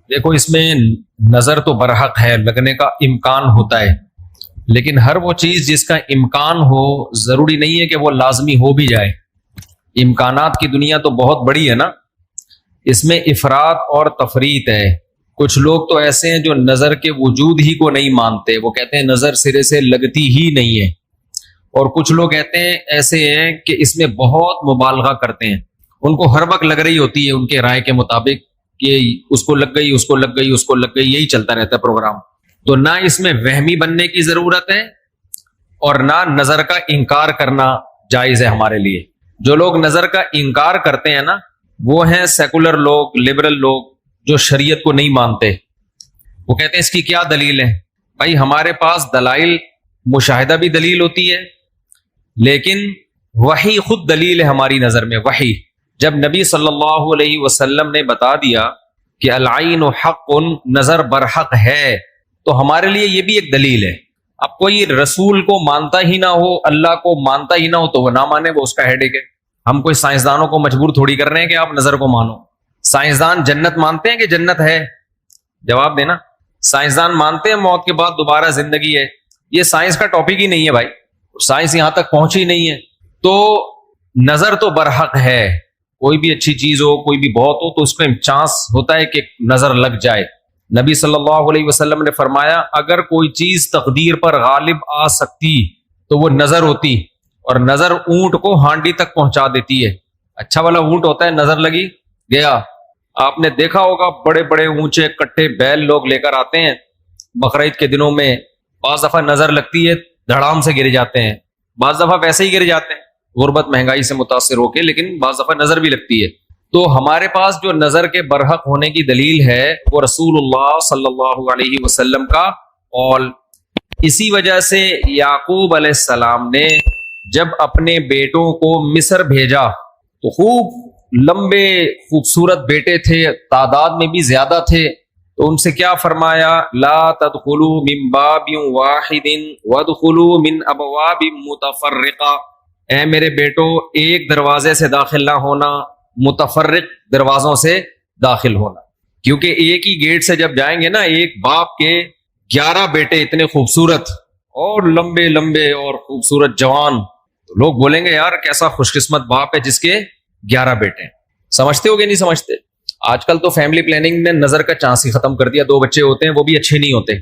دیکھو اس میں نظر تو برحق ہے، لگنے کا امکان ہوتا ہے، لیکن ہر وہ چیز جس کا امکان ہو ضروری نہیں ہے کہ وہ لازمی ہو بھی جائے۔ امکانات کی دنیا تو بہت بڑی ہے نا، اس میں افراط اور تفریط ہے۔ کچھ لوگ تو ایسے ہیں جو نظر کے وجود ہی کو نہیں مانتے، وہ کہتے ہیں نظر سرے سے لگتی ہی نہیں ہے، اور کچھ لوگ کہتے ہیں ایسے ہیں کہ اس میں بہت مبالغہ کرتے ہیں، ان کو ہر وقت لگ رہی ہوتی ہے ان کے رائے کے مطابق کہ اس کو لگ گئی، اس کو لگ گئی، اس کو لگ گئی، یہی چلتا رہتا ہے پروگرام۔ تو نہ اس میں وہمی بننے کی ضرورت ہے اور نہ نظر کا انکار کرنا جائز ہے ہمارے لیے۔ جو لوگ نظر کا انکار کرتے ہیں نا، وہ ہیں سیکولر لوگ، لبرل لوگ جو شریعت کو نہیں مانتے۔ وہ کہتے ہیں اس کی کیا دلیل ہے؟ بھائی ہمارے پاس دلائل، مشاہدہ بھی دلیل ہوتی ہے، لیکن وحی خود دلیل ہے ہماری نظر میں۔ وحی جب نبی صلی اللہ علیہ وسلم نے بتا دیا کہ العین حق، نظر برحق ہے، تو ہمارے لیے یہ بھی ایک دلیل ہے۔ اب کوئی رسول کو مانتا ہی نہ ہو، اللہ کو مانتا ہی نہ ہو، تو وہ نہ مانے، وہ اس کا ہیڈیک ہے۔ ہم کوئی سائنسدانوں کو مجبور تھوڑی کر رہے ہیں کہ آپ نظر کو مانو۔ سائنسدان جنت مانتے ہیں کہ جنت ہے؟ جواب دینا۔ سائنسدان مانتے ہیں موت کے بعد دوبارہ زندگی ہے؟ یہ سائنس کا ٹاپک ہی نہیں ہے بھائی، سائنس یہاں تک پہنچی نہیں ہے۔ تو نظر تو برحق ہے، کوئی بھی اچھی چیز ہو، کوئی بھی بہت ہو، تو اس میں چانس ہوتا ہے کہ نظر لگ جائے۔ نبی صلی اللہ علیہ وسلم نے فرمایا اگر کوئی چیز تقدیر پر غالب آ سکتی تو وہ نظر ہوتی، اور نظر اونٹ کو ہانڈی تک پہنچا دیتی ہے۔ اچھا والا اونٹ ہوتا ہے، نظر لگی گیا۔ آپ نے دیکھا ہوگا بڑے بڑے اونچے کٹے بیل لوگ لے کر آتے ہیں بقرعید کے دنوں میں، بعض دفعہ نظر لگتی ہے دھڑام سے گر جاتے ہیں، بعض دفعہ ویسے ہی گر جاتے ہیں غربت مہنگائی سے متاثر ہو کے، لیکن بعض دفعہ نظر بھی لگتی ہے۔ تو ہمارے پاس جو نظر کے برحق ہونے کی دلیل ہے وہ رسول اللہ صلی اللہ علیہ وسلم کا قول۔ اسی وجہ سے یعقوب علیہ السلام نے جب اپنے بیٹوں کو مصر بھیجا تو خوب لمبے خوبصورت بیٹے تھے، تعداد میں بھی زیادہ تھے، تو ان سے کیا فرمایا؟ لا تدخلوا من باب واحد وادخلوا من ابواب متفرقہ۔ اے میرے بیٹو، ایک دروازے سے داخل نہ ہونا، متفرق دروازوں سے داخل ہونا، کیونکہ ایک ہی گیٹ سے جب جائیں گے نا، ایک باپ کے 11 بیٹے اتنے خوبصورت اور لمبے لمبے اور خوبصورت جوان، تو لوگ بولیں گے یار کیسا خوش قسمت باپ ہے جس کے 11 بیٹے ہیں۔ سمجھتے ہو کہ نہیں سمجھتے؟ آج کل تو فیملی پلاننگ نے نظر کا چانس ہی ختم کر دیا، 2 بچے ہوتے ہیں وہ بھی اچھے نہیں ہوتے۔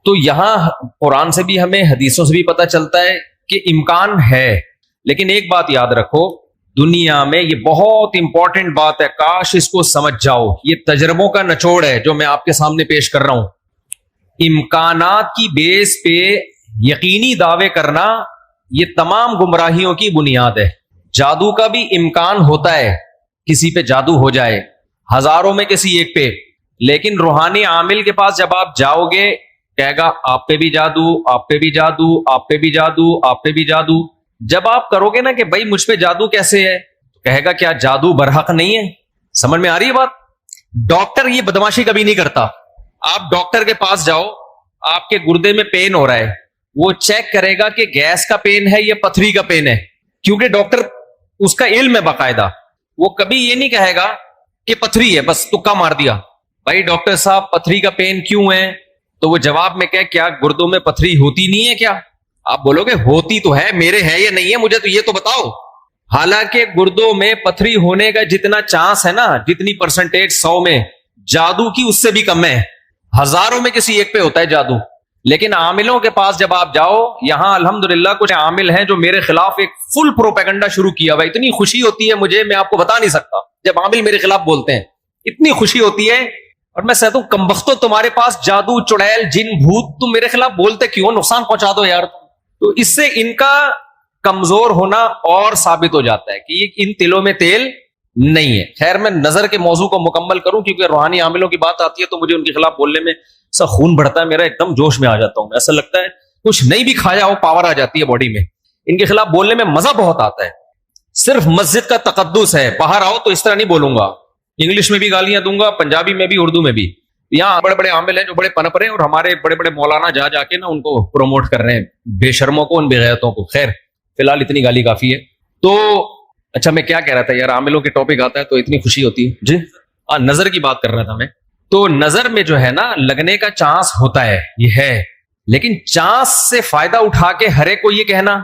تو یہاں قرآن سے بھی ہمیں، حدیثوں سے بھی پتہ چلتا ہے کہ امکان ہے، لیکن ایک بات یاد رکھو، دنیا میں یہ بہت امپورٹنٹ بات ہے، کاش اس کو سمجھ جاؤ، یہ تجربوں کا نچوڑ ہے جو میں آپ کے سامنے پیش کر رہا ہوں۔ امکانات کی بیس پہ یقینی دعوے کرنا یہ تمام گمراہیوں کی بنیاد ہے۔ جادو کا بھی امکان ہوتا ہے، کسی پہ جادو ہو جائے، ہزاروں میں کسی ایک پہ، لیکن روحانی عامل کے پاس جب آپ جاؤ گے کہے گا آپ پہ بھی جادو، آپ پہ بھی جادو، آپ پہ بھی جادو، آپ پہ بھی جادو۔ جب آپ کرو گے نا کہ بھائی مجھ پہ جادو کیسے ہے، تو کہے گا کیا جادو برحق نہیں ہے؟ سمجھ میں آ رہی ہے بات؟ ڈاکٹر یہ بدماشی کبھی نہیں کرتا۔ آپ ڈاکٹر کے پاس جاؤ، آپ کے گردے میں پین ہو رہا ہے، وہ چیک کرے گا کہ گیس کا پین ہے یا پتھری کا پین ہے، کیونکہ ڈاکٹر اس کا علم ہے باقاعدہ۔ وہ کبھی یہ نہیں کہے گا کہ پتھری ہے بس تکا مار دیا، بھائی ڈاکٹر صاحب پتھری کا پین کیوں ہے؟ تو وہ جواب میں کہ کیا گردوں میں پتھری ہوتی نہیں ہے کیا؟ آپ بولو گے ہوتی تو ہے، میرے ہے یا نہیں ہے، مجھے تو یہ تو بتاؤ۔ حالانکہ گردوں میں پتھری ہونے کا جتنا چانس ہے نا، جتنی پرسنٹیج 100 میں، جادو کی اس سے بھی کم ہے، ہزاروں میں کسی ایک پہ ہوتا ہے جادو۔ لیکن عاملوں کے پاس جب آپ جاؤ، یہاں الحمدللہ کچھ عامل ہیں جو میرے خلاف ایک فل پروپیگنڈا شروع کیا ہوا، اتنی خوشی ہوتی ہے مجھے، میں آپ کو بتا نہیں سکتا، جب عامل میرے خلاف بولتے ہیں اتنی خوشی ہوتی ہے، اور میں کہتا ہوں کمبختو تمہارے پاس جادو، چڑیل، جن، بھوت، تم میرے خلاف بولتے کیوں؟ نقصان پہنچا دو یار۔ تو اس سے ان کا کمزور ہونا اور ثابت ہو جاتا ہے کہ یہ ان تلوں میں تیل نہیں ہے۔ خیر میں نظر کے موضوع کو مکمل کروں، کیونکہ روحانی عاملوں کی بات آتی ہے تو مجھے ان کے خلاف بولنے میں سا خون بڑھتا ہے، میرا ایک دم جوش میں آ جاتا ہوں، ایسا لگتا ہے کچھ نہیں بھی کھایا ہو پاور آ جاتی ہے باڈی میں۔ ان کے خلاف بولنے میں مزہ بہت آتا ہے، صرف مسجد کا تقدس ہے، باہر آؤ تو اس طرح نہیں بولوں گا، انگلش میں بھی گالیاں دوں گا، پنجابی میں بھی، اردو میں بھی۔ یہاں بڑے بڑے عامل ہیں جو بڑے پنپ رہے ہیں، اور ہمارے بڑے بڑے مولانا جا جا کے نا ان کو پروموٹ کر رہے ہیں، بے شرموں کو، ان بے غیرتوں کو۔ خیر فی الحال اتنی گالی کافی ہے۔ تو اچھا میں کیا کہہ رہا تھا یار، عاملوں کے ٹاپک آتا ہے تو اتنی خوشی ہوتی ہے۔ جی نظر کی بات کر رہا تھا میں۔ تو نظر میں جو ہے نا لگنے کا چانس ہوتا ہے، یہ ہے، لیکن چانس سے فائدہ اٹھا کے ہر ایک کو یہ کہنا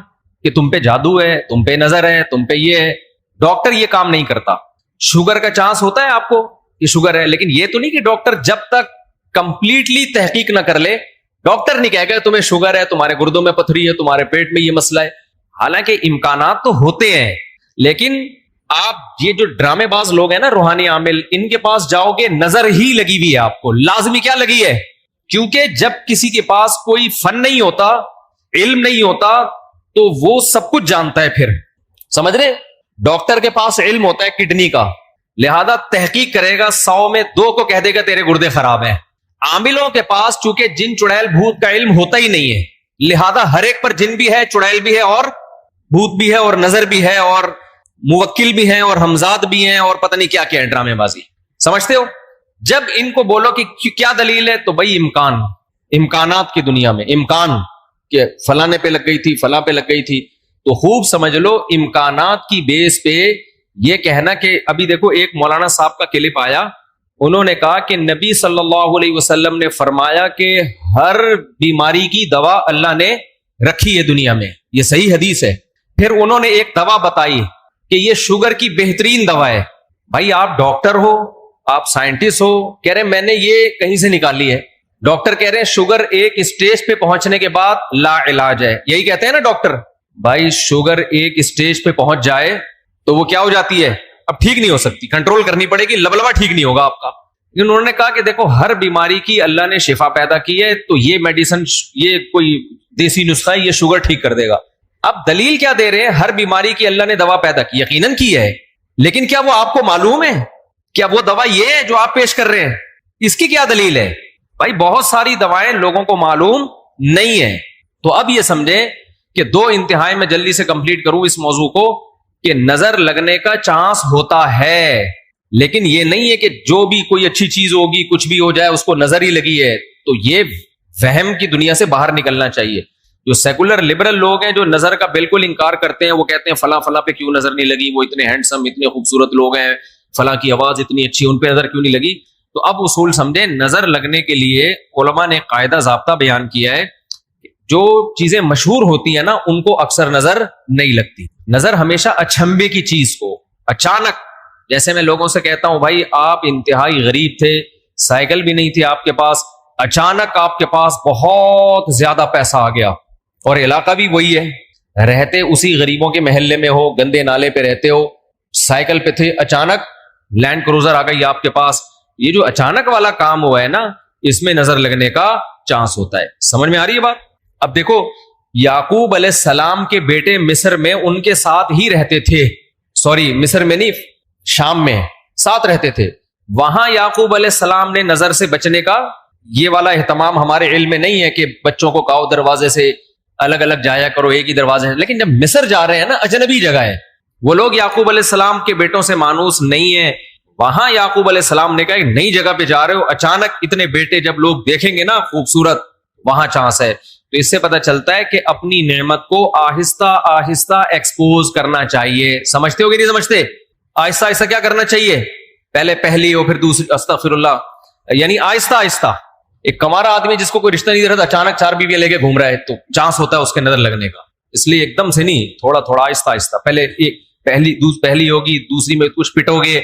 کہ تم پہ جادو ہے، تم پہ نظر ہے، تم پہ یہ ہے، ڈاکٹر یہ کام نہیں کرتا. شوگر کا چانس ہوتا ہے آپ کو کہ شوگر ہے، لیکن یہ تو نہیں کہ ڈاکٹر جب تک کمپلیٹلی تحقیق نہ کر لے ڈاکٹر نہیں کہے گا تمہیں شوگر ہے، تمہارے گردوں میں پتھری ہے، تمہارے پیٹ میں یہ مسئلہ ہے. حالانکہ امکانات تو ہوتے ہیں، لیکن آپ یہ جو ڈرامے باز لوگ ہیں نا روحانی عامل، ان کے پاس جاؤ گے نظر ہی لگی ہوئی ہے آپ کو. لازمی کیا لگی ہے؟ کیونکہ جب کسی کے پاس کوئی فن نہیں ہوتا، علم نہیں ہوتا، تو وہ سب کچھ جانتا ہے. پھر سمجھ رہے، ڈاکٹر کے پاس علم ہوتا ہے کڈنی کا، لہذا تحقیق کرے گا، 100 میں 2 کو کہہ دے گا تیرے گردے خراب ہیں. عاملوں کے پاس چونکہ جن چڑیل بھوت کا علم ہوتا ہی نہیں ہے، لہذا ہر ایک پر جن بھی ہے، چڑیل بھی ہے، اور بھوت بھی ہے، اور نظر بھی ہے، اور موکل بھی ہیں، اور حمزاد بھی ہیں، اور پتہ نہیں کیا کیا ہے، ڈرامے بازی. سمجھتے ہو؟ جب ان کو بولو کہ کیا دلیل ہے، تو بھائی امکانات کی دنیا میں امکان کہ فلانے پہ لگ گئی تھی، فلاں پہ لگ گئی تھی، تو خوب سمجھ لو امکانات کی بیس پہ یہ کہنا کہ ابھی دیکھو ایک مولانا صاحب کا کلپ آیا، انہوں نے کہا کہ نبی صلی اللہ علیہ وسلم نے فرمایا کہ ہر بیماری کی دوا اللہ نے رکھی ہے دنیا میں، یہ صحیح حدیث ہے. پھر انہوں نے ایک دوا بتائی کہ یہ شوگر کی بہترین دوا ہے. بھائی آپ ڈاکٹر ہو، آپ سائنٹسٹ ہو، کہہ رہے میں نے یہ کہیں سے نکالی ہے. ڈاکٹر کہہ رہے ہیں شوگر ایک اسٹیج پہ پہنچنے کے بعد لا علاج ہے، یہی کہتے ہیں نا ڈاکٹر. بھائی شوگر ایک اسٹیج پہ پہنچ جائے تو وہ کیا ہو جاتی ہے، اب ٹھیک نہیں ہو سکتی، کنٹرول کرنی پڑے گی، لبلبا ٹھیک نہیں ہوگا آپ کا. لیکن انہوں نے کہا کہ دیکھو ہر بیماری کی اللہ نے شفا پیدا کی ہے، تو یہ میڈیسن، یہ کوئی دیسی نسخہ ہے، یہ شوگر ٹھیک کر دے گا. اب دلیل کیا دے رہے ہیں؟ ہر بیماری کی اللہ نے دوا پیدا کی، یقیناً کی ہے، لیکن کیا وہ آپ کو معلوم ہے؟ کیا وہ دوا یہ ہے جو آپ پیش کر رہے ہیں؟ اس کی کیا دلیل ہے؟ بھائی بہت ساری دوائیں لوگوں کو معلوم نہیں ہے. تو اب یہ سمجھیں کہ 2 انتہائی میں جلدی سے کمپلیٹ کروں اس موضوع کو، کہ نظر لگنے کا چانس ہوتا ہے، لیکن یہ نہیں ہے کہ جو بھی کوئی اچھی چیز ہوگی کچھ بھی ہو جائے اس کو نظر ہی لگی ہے. تو یہ وہم کی دنیا سے باہر نکلنا چاہیے. جو سیکولر لبرل لوگ ہیں جو نظر کا بالکل انکار کرتے ہیں، وہ کہتے ہیں فلاں فلاں پہ کیوں نظر نہیں لگی، وہ اتنے ہینڈسم اتنے خوبصورت لوگ ہیں، فلاں کی آواز اتنی اچھی، ان پہ نظر کیوں نہیں لگی. تو اب اصول سمجھیں، نظر لگنے کے لیے علماء نے قاعدہ ضابطہ بیان کیا ہے، جو چیزیں مشہور ہوتی ہیں نا ان کو اکثر نظر نہیں لگتی. نظر ہمیشہ اچھمبے کی چیز کو، اچانک، جیسے میں لوگوں سے کہتا ہوں بھائی آپ انتہائی غریب تھے، سائیکل بھی نہیں تھی آپ کے پاس، اچانک آپ کے پاس بہت زیادہ پیسہ آ گیا، اور علاقہ بھی وہی ہے، رہتے اسی غریبوں کے محلے میں ہو، گندے نالے پہ رہتے ہو، سائیکل پہ تھے، اچانک لینڈ کروزر آ گئی آپ کے پاس. یہ جو اچانک والا کام ہوا ہے نا، اس میں نظر لگنے کا چانس ہوتا ہے. سمجھ میں آ رہی ہے بات؟ اب دیکھو یعقوب علیہ السلام کے بیٹے مصر میں ان کے ساتھ ہی رہتے تھے، سوری مصر میں نہیں، شام میں ساتھ رہتے تھے. وہاں یعقوب علیہ السلام نے نظر سے بچنے کا یہ والا اہتمام ہمارے علم میں نہیں ہے کہ بچوں کو کہو دروازے سے الگ الگ جایا کرو، ایک ہی دروازے. لیکن جب مصر جا رہے ہیں نا، اجنبی جگہ ہے، وہ لوگ یعقوب علیہ السلام کے بیٹوں سے مانوس نہیں ہیں. وہاں یعقوب علیہ السلام نے کہا ایک نئی جگہ پہ جا رہے ہو، اچانک اتنے بیٹے جب لوگ دیکھیں گے نا خوبصورت، وہاں چانس ہے. تو اس سے پتہ چلتا ہے کہ اپنی نعمت کو آہستہ آہستہ ایکسپوز کرنا چاہیے. سمجھتے ہو کہ نہیں سمجھتے؟ آہستہ آہستہ کیا کرنا چاہیے؟ پہلے پہلی ہو پھر دوسری، استغفر اللہ، یعنی آہستہ آہستہ. ایک کمارا آدمی جس کو کوئی رشتہ نہیں دے رہا، اچانک 4 بیویاں لے کے گھوم رہا ہے، تو چانس ہوتا ہے اس کے نظر لگنے کا. اس لیے ایک دم سے نہیں، تھوڑا تھوڑا آہستہ آہستہ. پہلے ایک پہلی ہوگی، دوسری میں کچھ پٹو گے،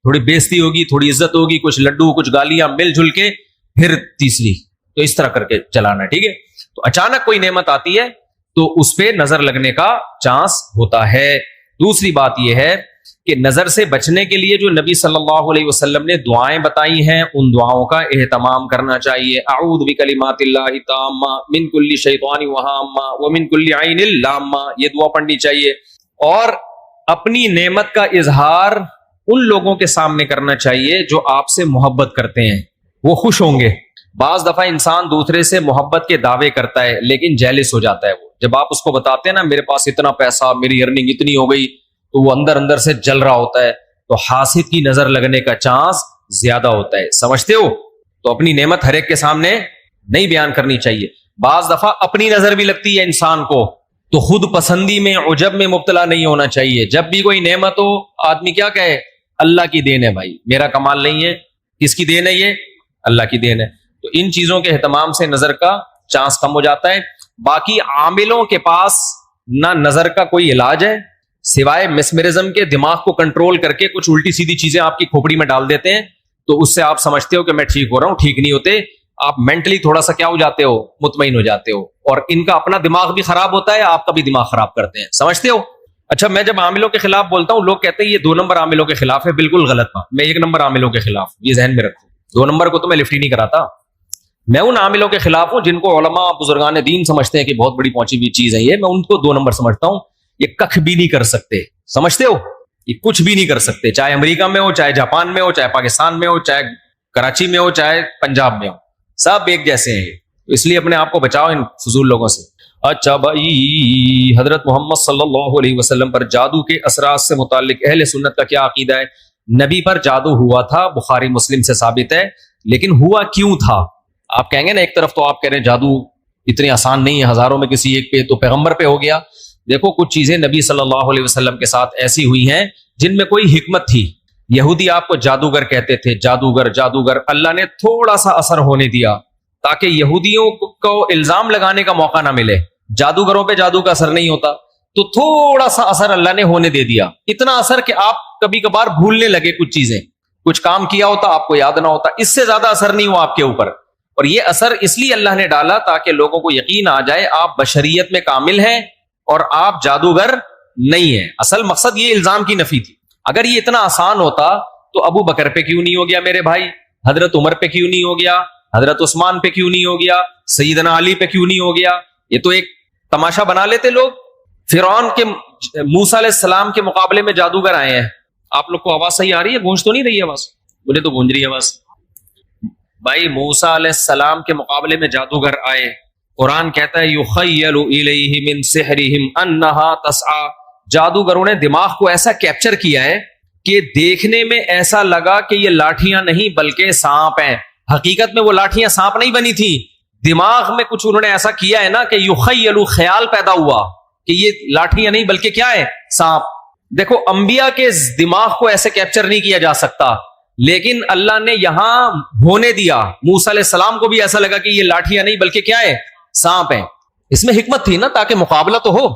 تھوڑی بےزتی ہوگی، تھوڑی عزت ہوگی، کچھ لڈو کچھ گالیاں مل جل کے، پھر تیسری. تو اس طرح کر کے چلانا، ٹھیک ہے؟ تو اچانک کوئی نعمت آتی ہے تو اس پہ نظر لگنے کا چانس ہوتا ہے. دوسری بات یہ ہے کہ نظر سے بچنے کے لیے جو نبی صلی اللہ علیہ وسلم نے دعائیں بتائی ہیں، ان دعاؤں کا اہتمام کرنا چاہیے. اعوذ بکلمات اللہ التامہ من کل شیطان وہامہ ومن کل عین لامہ، یہ دعا پڑھنی چاہیے. اور اپنی نعمت کا اظہار ان لوگوں کے سامنے کرنا چاہیے جو آپ سے محبت کرتے ہیں، وہ خوش ہوں گے. بعض دفعہ انسان دوسرے سے محبت کے دعوے کرتا ہے لیکن جیلس ہو جاتا ہے. وہ جب آپ اس کو بتاتے ہیں نا میرے پاس اتنا پیسہ، میری ارننگ اتنی ہو گئی، تو وہ اندر اندر سے جل رہا ہوتا ہے. تو حاسد کی نظر لگنے کا چانس زیادہ ہوتا ہے. سمجھتے ہو؟ تو اپنی نعمت ہر ایک کے سامنے نہیں بیان کرنی چاہیے. بعض دفعہ اپنی نظر بھی لگتی ہے انسان کو، تو خود پسندی میں، عجب میں مبتلا نہیں ہونا چاہیے. جب بھی کوئی نعمت ہو، آدمی کیا کہے؟ اللہ کی دین ہے بھائی، میرا کمال نہیں ہے. کس کی دین ہے یہ؟ اللہ کی دین ہے. تو ان چیزوں کے اہتمام سے نظر کا چانس کم ہو جاتا ہے. باقی عاملوں کے پاس نہ نظر کا کوئی علاج ہے سوائے مسمرزم کے. دماغ کو کنٹرول کر کے کچھ الٹی سیدھی چیزیں آپ کی کھوپڑی میں ڈال دیتے ہیں, تو اس سے آپ سمجھتے ہو کہ میں ٹھیک ہو رہا ہوں. ٹھیک نہیں ہوتے, آپ مینٹلی تھوڑا سا کیا ہو جاتے ہو, مطمئن ہو جاتے ہو. اور ان کا اپنا دماغ بھی خراب ہوتا ہے, آپ کا بھی دماغ خراب کرتے ہیں, سمجھتے ہو. اچھا, میں جب عاملوں کے خلاف بولتا ہوں, لوگ کہتے ہیں یہ 2 نمبر عاملوں کے خلاف ہے. بالکل غلط بات. میں 1 نمبر عاملوں کے خلاف, یہ ذہن میں رکھو. 2 نمبر کو تو میں لفٹ ہی نہیں کراتا. میں ان عاملوں کے خلاف ہوں جن کو علماء بزرگان دین سمجھتے ہیں کہ بہت بڑی پہنچی ہوئی چیز ہے یہ. میں ان کو 2 نمبر سمجھتا ہوں. یہ کخ بھی نہیں کر سکتے, سمجھتے ہو, یہ کچھ بھی نہیں کر سکتے, چاہے امریکہ میں ہو, چاہے جاپان میں ہو, چاہے پاکستان میں ہو, چاہے کراچی میں ہو, چاہے پنجاب میں ہو, سب ایک جیسے ہیں. اس لیے اپنے آپ کو بچاؤ ان فضول لوگوں سے. اچھا بھائی, حضرت محمد صلی اللہ علیہ وسلم پر جادو کے اثرات سے متعلق اہل سنت کا کیا عقیدہ ہے؟ نبی پر جادو ہوا تھا, بخاری مسلم سے ثابت ہے, لیکن ہوا کیوں تھا؟ آپ کہیں گے نا, ایک طرف تو آپ کہہ رہے ہیں جادو اتنی آسان نہیں ہے, ہزاروں میں کسی ایک پہ, تو پیغمبر پہ ہو گیا. دیکھو, کچھ چیزیں نبی صلی اللہ علیہ وسلم کے ساتھ ایسی ہوئی ہیں جن میں کوئی حکمت تھی. یہودی آپ کو جادوگر کہتے تھے, جادوگر جادوگر. اللہ نے تھوڑا سا اثر ہونے دیا تاکہ یہودیوں کو الزام لگانے کا موقع نہ ملے. جادوگروں پہ جادو کا اثر نہیں ہوتا, تو تھوڑا سا اثر اللہ نے ہونے دے دیا. اتنا اثر کہ آپ کبھی کبھار بھولنے لگے کچھ چیزیں, کچھ کام کیا ہوتا آپ کو یاد نہ ہوتا. اس سے زیادہ اثر نہیں ہوا آپ کے اوپر. اور یہ اثر اس لیے اللہ نے ڈالا تاکہ لوگوں کو یقین آ جائے آپ بشریت میں کامل ہیں اور آپ جادوگر نہیں ہیں. اصل مقصد یہ الزام کی نفی تھی. اگر یہ اتنا آسان ہوتا تو ابو بکر پہ کیوں نہیں ہو گیا میرے بھائی, حضرت عمر پہ کیوں نہیں ہو گیا, حضرت عثمان پہ کیوں نہیں ہو گیا, سیدنا علی پہ کیوں نہیں ہو گیا؟ یہ تو ایک تماشا بنا لیتے لوگ. فرعون کے موسیٰ علیہ السلام کے مقابلے میں جادوگر آئے ہیں. آپ لوگ کو آواز صحیح آ رہی ہے؟ گونج تو نہیں رہی ہے آواز؟ مجھے تو گونج رہی ہے آواز. بھائی, موسیٰ علیہ السلام کے مقابلے میں جادوگر آئے. قرآن کہتا ہے یخیل الیہ من سحرہم انہا تسعی. جادوگروں نے دماغ کو ایسا کیپچر کیا ہے کہ دیکھنے میں ایسا لگا کہ یہ لاٹھیاں نہیں بلکہ سانپ ہیں. حقیقت میں وہ لاٹھیاں سانپ نہیں بنی تھی, دماغ میں کچھ انہوں نے ایسا کیا ہے نا کہ یخیل, خیال پیدا ہوا کہ یہ لاٹھیاں نہیں بلکہ کیا ہے, سانپ. دیکھو, انبیاء کے دماغ کو ایسے کیپچر نہیں کیا جا سکتا, لیکن اللہ نے یہاں ہونے دیا. موسیٰ علیہ السلام کو بھی ایسا لگا کہ یہ لاٹھیاں نہیں بلکہ کیا ہے, سانپ ہیں. اس میں حکمت تھی نا, تاکہ مقابلہ تو ہو.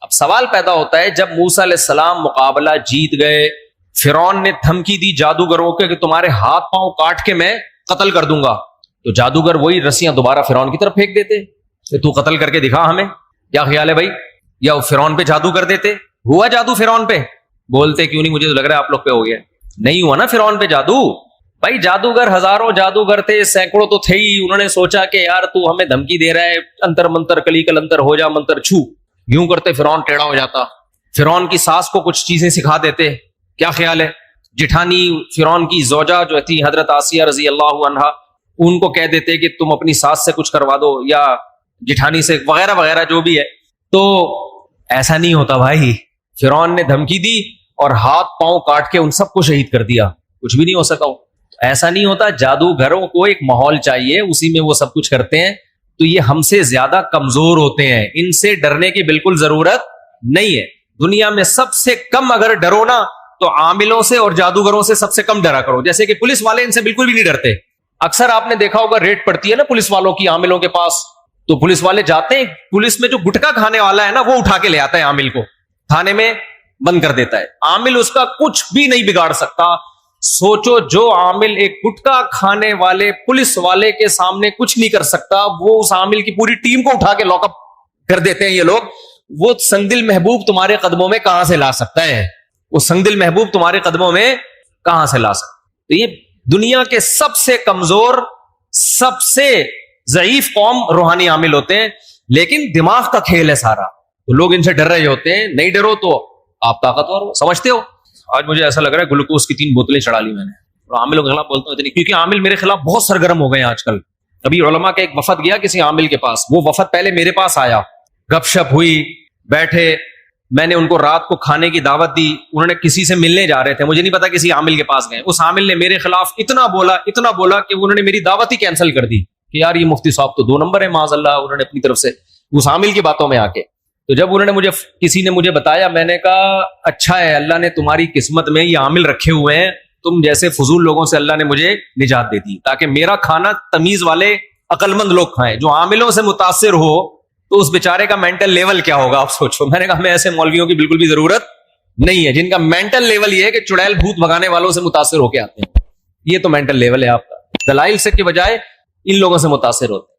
اب سوال پیدا ہوتا ہے, جب موسیٰ علیہ السلام مقابلہ جیت گئے, فرعون نے دھمکی دی جادوگروں کے کہ تمہارے ہاتھ پاؤں کاٹ کے میں قتل کر دوں گا, تو جادوگر وہی رسیاں دوبارہ فرعون کی طرف پھینک دیتے کہ تو قتل کر کے دکھا ہمیں. کیا خیال ہے بھائی؟ یا فرعون پہ جادو کر دیتے. ہوا جادو فرعون پہ؟ بولتے کیوں نہیں؟ مجھے تو لگ رہا ہے آپ لوگ پہ ہو گیا. نہیں ہوا نا فرعون پہ جادو. بھائی, جادوگر ہزاروں جادوگر تھے, سینکڑوں تو تھے ہی. انہوں نے سوچا کہ یار تو ہمیں دھمکی دے رہا ہے, انتر منتر کلی کل انتر ہو جا منتر چھو, یوں کرتے فرعون ٹیڑھا ہو جاتا. فرعون کی ساس کو کچھ چیزیں سکھا دیتے. کیا خیال ہے؟ جٹھانی فرعون کی زوجہ جو تھی حضرت آسیہ رضی اللہ عنہا, ان کو کہہ دیتے کہ تم اپنی ساس سے کچھ کروا دو یا جٹھانی سے, وغیرہ وغیرہ جو بھی ہے. تو ایسا نہیں ہوتا بھائی. فرعون نے دھمکی دی اور ہاتھ پاؤں کاٹ کے ان سب کو شہید کر دیا, کچھ بھی نہیں ہو سکا. ایسا نہیں ہوتا. جادوگروں کو ایک ماحول چاہیے, اسی میں وہ سب کچھ کرتے ہیں. تو یہ ہم سے زیادہ کمزور ہوتے ہیں, ان سے ڈرنے کی بالکل ضرورت نہیں ہے. دنیا میں سب سے کم اگر ڈرو نا تو عاملوں سے اور جادوگروں سے سب سے کم ڈرا کرو. جیسے کہ پولیس والے ان سے بالکل بھی نہیں ڈرتے. اکثر آپ نے دیکھا ہوگا ریڈ پڑتی ہے نا پولیس والوں کی عاملوں کے پاس, تو پولیس والے جاتے ہیں, پولیس میں جو گٹکا کھانے والا ہے نا وہ اٹھا کے لے آتا ہے عامل کو, تھانے میں بند کر دیتا ہے. عامل اس کا کچھ بھی نہیں بگاڑ سکتا. سوچو, جو عامل ایک گٹکا کھانے والے پولیس والے کے سامنے کچھ نہیں کر سکتا, وہ اس عامل کی پوری ٹیم کو اٹھا کے لاک اپ کر دیتے ہیں یہ لوگ. وہ سنگدل محبوب تمہارے قدموں میں کہاں سے لا سکتا ہے؟ وہ سنگدل محبوب تمہارے قدموں میں کہاں سے لا سکتا؟ تو یہ دنیا کے سب سے کمزور, سب سے ضعیف قوم روحانی عامل ہوتے ہیں, لیکن دماغ کا کھیل ہے سارا. تو لوگ ان سے ڈر رہے ہوتے ہیں. نہیں ڈرو تو آپ طاقتور ہو, سمجھتے ہو. آج مجھے ایسا لگ رہا ہے گلوکوز کی 3 بوتلیں چڑھا لی میں نے. اور عاملوں کے خلاف بولتا ہوں اتنی, کیونکہ عامل میرے خلاف بہت سرگرم ہو گئے ہیں آج کل. ابھی علماء کا ایک وفد گیا کسی عامل کے پاس, وہ وفد پہلے میرے پاس آیا, گپ شپ ہوئی, بیٹھے, میں نے ان کو رات کو کھانے کی دعوت دی. انہوں نے کسی سے ملنے جا رہے تھے, مجھے نہیں پتا کسی عامل کے پاس گئے. اس عامل نے میرے خلاف اتنا بولا کہ انہوں نے میری دعوت ہی کینسل کر دی کہ یار یہ مفتی صاحب تو 2 نمبر ہے معاذ اللہ. انہوں نے اپنی طرف سے اس عامل کی باتوں میں آ کے, تو جب انہوں نے کسی نے مجھے بتایا, میں نے کہا اچھا ہے اللہ نے تمہاری قسمت میں یہ عامل رکھے ہوئے ہیں, تم جیسے فضول لوگوں سے اللہ نے مجھے نجات دے دی تاکہ میرا کھانا تمیز والے عقل مند لوگ کھائیں. جو عاملوں سے متاثر ہو تو اس بیچارے کا مینٹل لیول کیا ہوگا آپ سوچو. میں نے کہا ہمیں ایسے مولویوں کی بالکل بھی ضرورت نہیں ہے جن کا مینٹل لیول یہ ہے کہ چڑیل بھوت بھگانے والوں سے متاثر ہو کے آتے ہیں. یہ تو مینٹل لیول ہے آپ کا. دلائل سے کے بجائے ان لوگوں سے متاثر ہوتے ہیں.